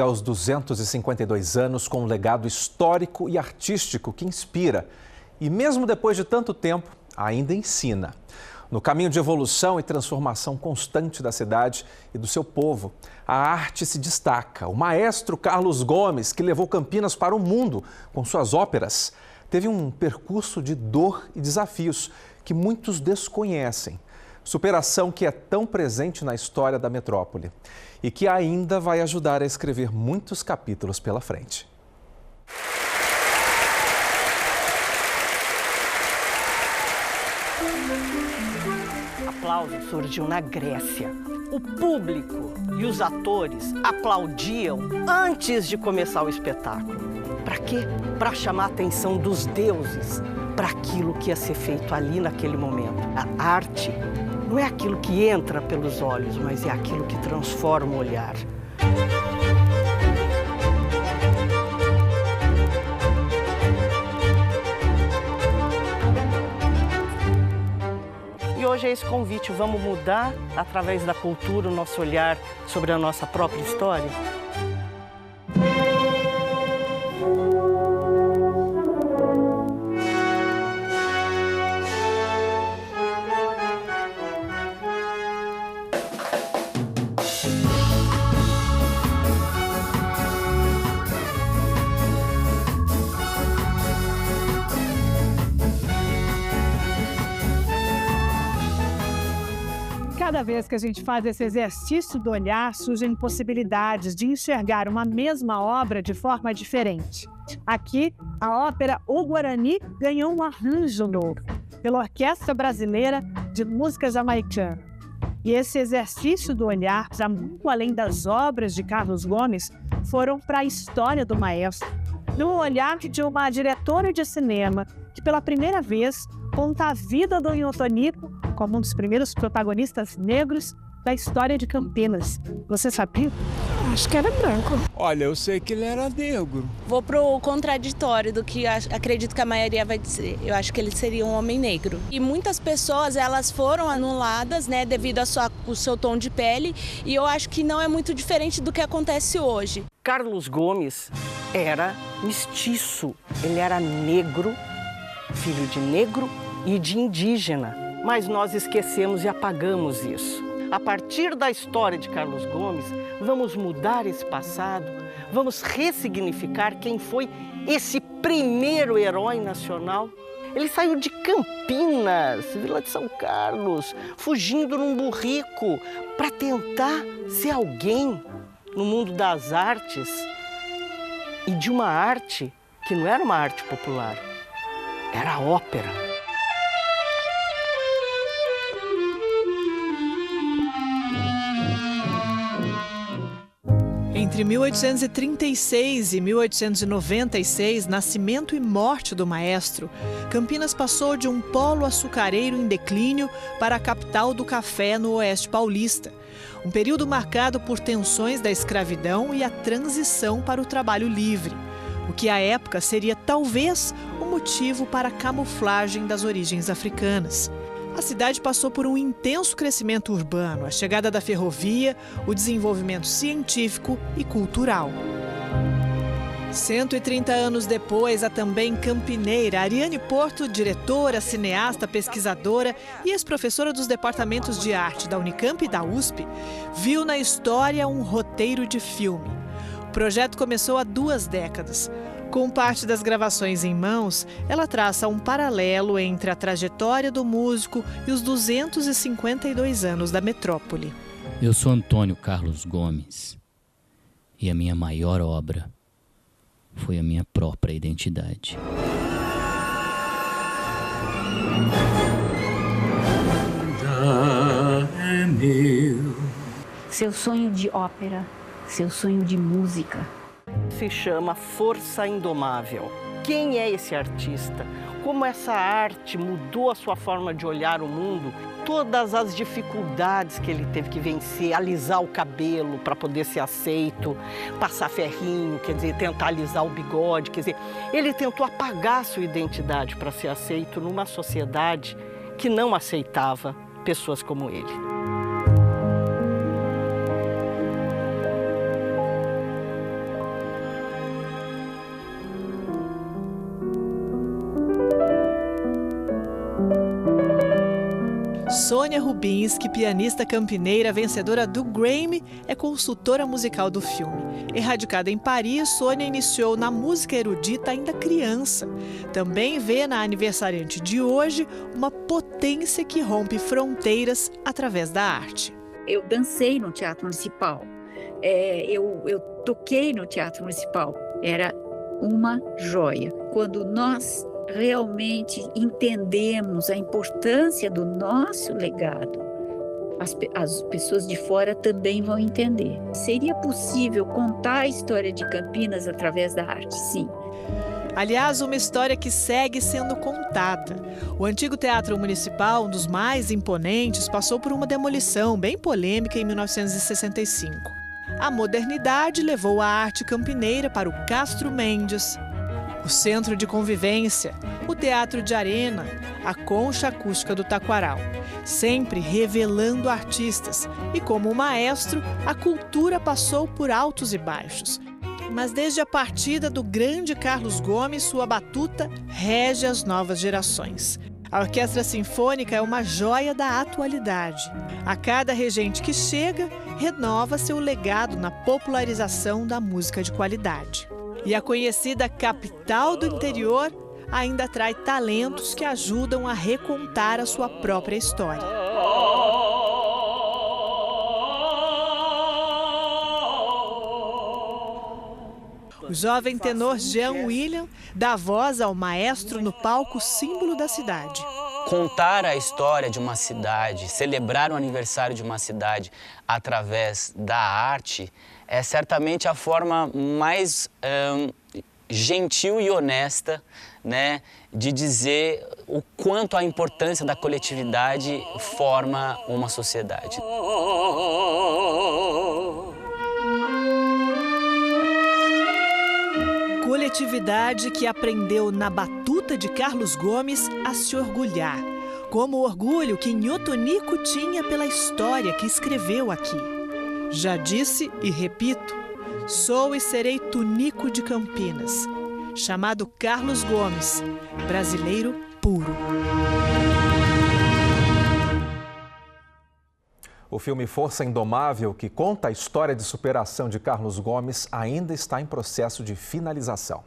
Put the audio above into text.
Aos 252 anos, com um legado histórico e artístico que inspira. E mesmo depois de tanto tempo, ainda ensina. No caminho de evolução e transformação constante da cidade e do seu povo, a arte se destaca. O maestro Carlos Gomes, que levou Campinas para o mundo com suas óperas, teve um percurso de dor e desafios que muitos desconhecem. Superação que é tão presente na história da metrópole e que ainda vai ajudar a escrever muitos capítulos pela frente. O aplauso surgiu na Grécia. O público e os atores aplaudiam antes de começar o espetáculo. Para quê? Para chamar a atenção dos deuses para aquilo que ia ser feito ali naquele momento. A arte não é aquilo que entra pelos olhos, mas é aquilo que transforma o olhar. E hoje é esse convite, vamos mudar, através da cultura, o nosso olhar sobre a nossa própria história? Cada vez que a gente faz esse exercício do olhar, surgem possibilidades de enxergar uma mesma obra de forma diferente. Aqui, a ópera O Guarani ganhou um arranjo novo pela Orquestra Brasileira de Música Jamaicana. E esse exercício do olhar, já muito além das obras de Carlos Gomes, foram para a história do maestro, no olhar de uma diretora de cinema que, pela primeira vez, conta a vida do Nhotonico como um dos primeiros protagonistas negros da história de Campinas. Você sabia? Acho que era branco. Olha, eu sei que ele era negro. Vou pro contraditório do que acredito que a maioria vai dizer. Eu acho que ele seria um homem negro. E muitas pessoas, elas foram anuladas, né, devido ao seu tom de pele. E eu acho que não é muito diferente do que acontece hoje. Carlos Gomes era mestiço. Ele era negro, filho de negro e de indígena. Mas nós esquecemos e apagamos isso. A partir da história de Carlos Gomes, vamos mudar esse passado, vamos ressignificar quem foi esse primeiro herói nacional. Ele saiu de Campinas, Vila de São Carlos, fugindo num burrico, para tentar ser alguém no mundo das artes e de uma arte que não era uma arte popular, era a ópera. Entre 1836 e 1896, nascimento e morte do maestro, Campinas passou de um polo açucareiro em declínio para a capital do café no Oeste Paulista. Um período marcado por tensões da escravidão e a transição para o trabalho livre, o que à época seria talvez o motivo para a camuflagem das origens africanas. A cidade passou por um intenso crescimento urbano, a chegada da ferrovia, o desenvolvimento científico e cultural. 130 anos depois, a também campineira Ariane Porto, diretora, cineasta, pesquisadora e ex-professora dos departamentos de arte da Unicamp e da USP, viu na história um roteiro de filme. O projeto começou há 2 décadas. Com parte das gravações em mãos, ela traça um paralelo entre a trajetória do músico e os 252 anos da metrópole. Eu sou Antônio Carlos Gomes e a minha maior obra foi a minha própria identidade. É meu. Seu sonho de ópera, seu sonho de música. Se chama Força Indomável. Quem é esse artista? Como essa arte mudou a sua forma de olhar o mundo? Todas as dificuldades que ele teve que vencer, alisar o cabelo para poder ser aceito, passar ferrinho, quer dizer, tentar alisar o bigode, quer dizer, ele tentou apagar a sua identidade para ser aceito numa sociedade que não aceitava pessoas como ele. Sônia Rubinski, pianista campineira, vencedora do Grammy, é consultora musical do filme. Erradicada em Paris, Sônia iniciou na música erudita ainda criança. Também vê na aniversariante de hoje uma potência que rompe fronteiras através da arte. Eu dancei no Teatro Municipal, eu toquei no Teatro Municipal, era uma joia. Quando nós realmente entendemos a importância do nosso legado, as pessoas de fora também vão entender. Seria possível contar a história de Campinas através da arte? Sim. Aliás, uma história que segue sendo contada. O antigo Teatro Municipal, um dos mais imponentes, passou por uma demolição bem polêmica em 1965. A modernidade levou a arte campineira para o Castro Mendes, o Centro de Convivência, o Teatro de Arena, a Concha Acústica do Taquaral, sempre revelando artistas. E como maestro, a cultura passou por altos e baixos. Mas desde a partida do grande Carlos Gomes, sua batuta rege as novas gerações. A Orquestra Sinfônica é uma joia da atualidade. A cada regente que chega, renova seu legado na popularização da música de qualidade. E a conhecida capital do interior ainda atrai talentos que ajudam a recontar a sua própria história. O jovem tenor Jean William dá voz ao maestro no palco símbolo da cidade. Contar a história de uma cidade, celebrar o aniversário de uma cidade através da arte é certamente a forma mais gentil e honesta, né, de dizer o quanto a importância da coletividade forma uma sociedade. Coletividade que aprendeu na batuta de Carlos Gomes a se orgulhar, como o orgulho que Nhotonico tinha pela história que escreveu aqui. Já disse e repito, sou e serei Tunico de Campinas, chamado Carlos Gomes, brasileiro puro. O filme Força Indomável, que conta a história de superação de Carlos Gomes, ainda está em processo de finalização.